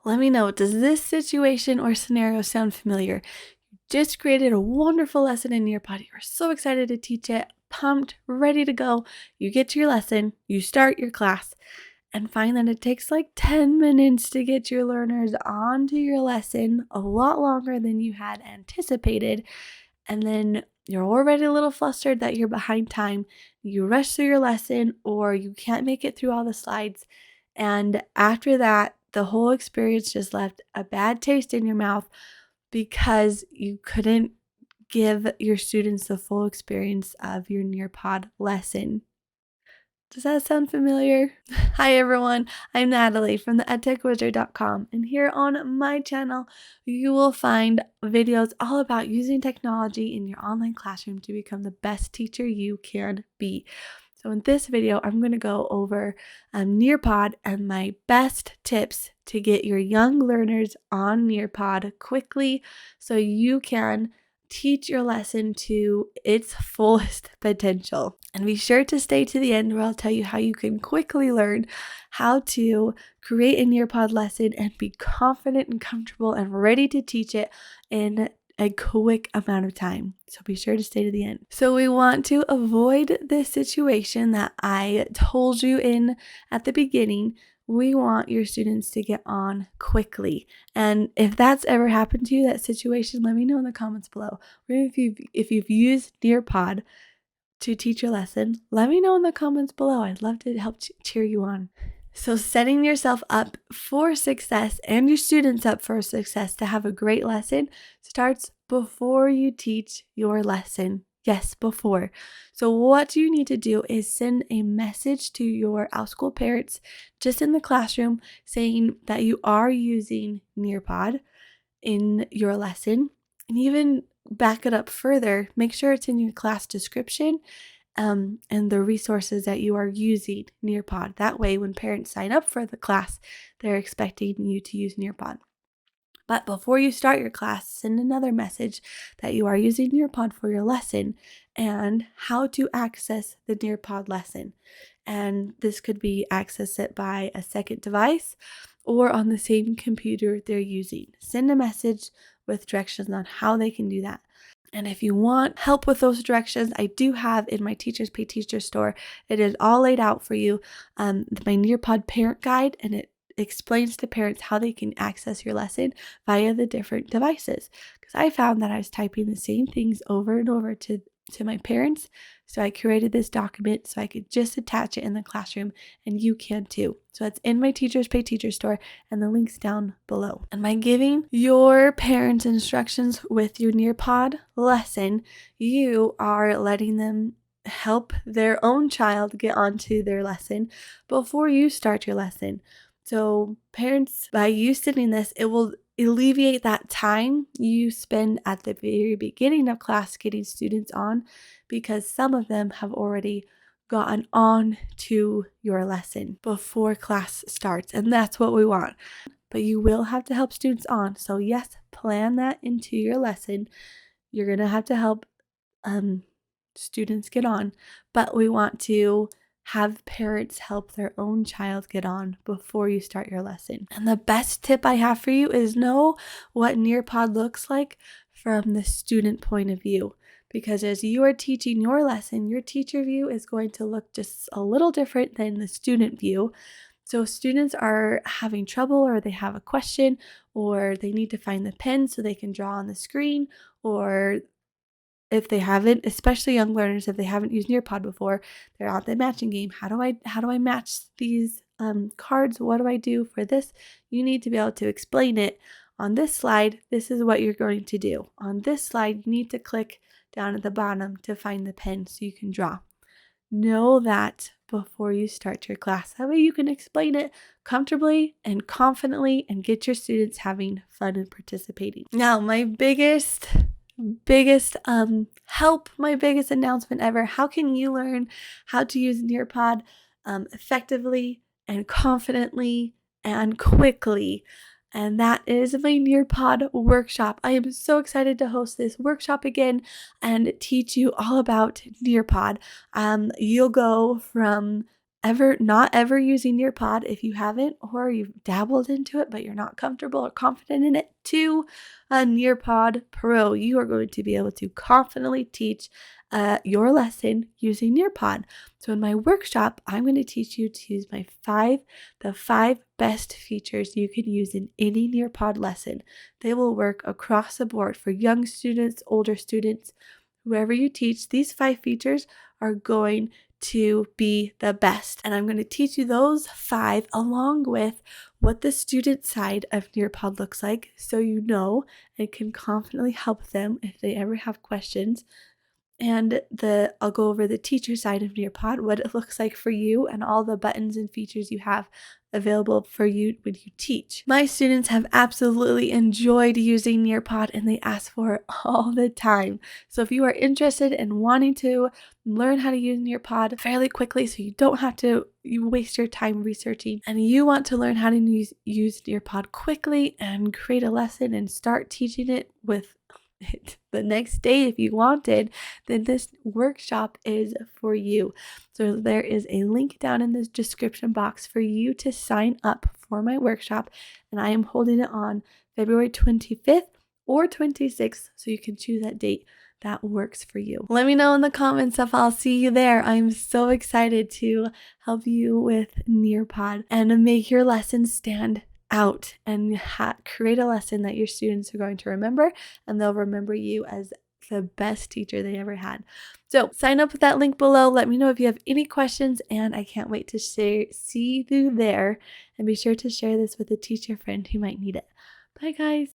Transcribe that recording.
Let me know, does this situation or scenario sound familiar? You just created a wonderful lesson in Nearpod. You're so excited to teach it, pumped, ready to go. You get to your lesson, you start your class, and find that it takes like 10 minutes to get your learners onto your lesson, a lot longer than you had anticipated. And then you're already a little flustered that you're behind time. You rush through your lesson or you can't make it through all the slides. And after that, the whole experience just left a bad taste in your mouth because you couldn't give your students the full experience of your Nearpod lesson. Does that sound familiar? Hi everyone, I'm Natalie from the edtechwizard.com, and here on my channel you will find videos all about using technology in your online classroom to become the best teacher you can be. So in this video, I'm going to go over Nearpod and my best tips to get your young learners on Nearpod quickly so you can teach your lesson to its fullest potential. And be sure to stay to the end where I'll tell you how you can quickly learn how to create a Nearpod lesson and be confident and comfortable and ready to teach it in a quick amount of time. So be sure to stay to the end. So we want to avoid this situation that I told you in at the beginning. We want your students to get on quickly. And if that's ever happened to you, that situation, let me know in the comments below. Or if you've used Nearpod to teach your lesson, let me know in the comments below. I'd love to help cheer you on. So setting yourself up for success and your students up for success to have a great lesson starts before you teach your lesson. Yes, before. So what you need to do is send a message to your Outschool parents just in the classroom saying that you are using Nearpod in your lesson, and even back it up further. Make sure it's in your class description and the resources that you are using Nearpod. That way, when parents sign up for the class, they're expecting you to use Nearpod. But before you start your class, send another message that you are using Nearpod for your lesson and how to access the Nearpod lesson. And this could be access it by a second device or on the same computer they're using. Send a message with directions on how they can do that. And if you want help with those directions, I do have in my Teachers Pay Teacher store, it is all laid out for you, my Nearpod parent guide, and it explains to parents how they can access your lesson via the different devices. Because I found that I was typing the same things over and over to my parents, so I created this document so I could just attach it in the classroom, and you can too. So it's in my Teachers Pay Teacher store, and the link's down below. And by giving your parents instructions with your Nearpod lesson, you are letting them help their own child get onto their lesson before you start your lesson. So parents, by you sending this, it will alleviate that time you spend at the very beginning of class getting students on, because some of them have already gotten on to your lesson before class starts, and that's what we want. But you will have to help students on. So yes, plan that into your lesson. You're going to have to help students get on, but we want to have parents help their own child get on before you start your lesson. And the best tip I have for you is know what Nearpod looks like from the student point of view. Because as you are teaching your lesson, your teacher view is going to look just a little different than the student view. So students are having trouble, or they have a question, or they need to find the pen so they can draw on the screen, or if they haven't, especially young learners, if they haven't used Nearpod before, they're at the matching game. How do I match these cards? What do I do for this? You need to be able to explain it. On this slide, this is what you're going to do. On this slide, you need to click down at the bottom to find the pen so you can draw. Know that before you start your class. That way you can explain it comfortably and confidently and get your students having fun and participating. Now, my biggest help, my biggest announcement ever. How can you learn how to use Nearpod effectively and confidently and quickly? And that is my Nearpod workshop. I am so excited to host this workshop again and teach you all about Nearpod. You'll go from not ever using Nearpod, if you haven't, or you've dabbled into it but you're not comfortable or confident in it, to a Nearpod Pro. You are going to be able to confidently teach your lesson using Nearpod. So in my workshop, I'm going to teach you to use the 5 best features you can use in any Nearpod lesson. They will work across the board for young students, older students, whoever you teach. These 5 features are going to be the best. And I'm going to teach you those 5 along with what the student side of Nearpod looks like, so you know and can confidently help them if they ever have questions. And I'll go over the teacher side of Nearpod, what it looks like for you and all the buttons and features you have available for you when you teach. My students have absolutely enjoyed using Nearpod and they ask for it all the time. So if you are interested in wanting to learn how to use Nearpod fairly quickly so you don't have to waste your time researching, and you want to learn how to use Nearpod quickly and create a lesson and start teaching it with it the next day if you wanted, then this workshop is for you. So there is a link down in the description box for you to sign up for my workshop, and I am holding it on February 25th or 26th, so you can choose that date that works for you. Let me know in the comments if I'll see you there. I'm so excited to help you with Nearpod and make your lessons stand out and create a lesson that your students are going to remember, and they'll remember you as the best teacher they ever had. So sign up with that link below. Let me know if you have any questions, and I can't wait to see you there. And be sure to share this with a teacher friend who might need it. Bye guys.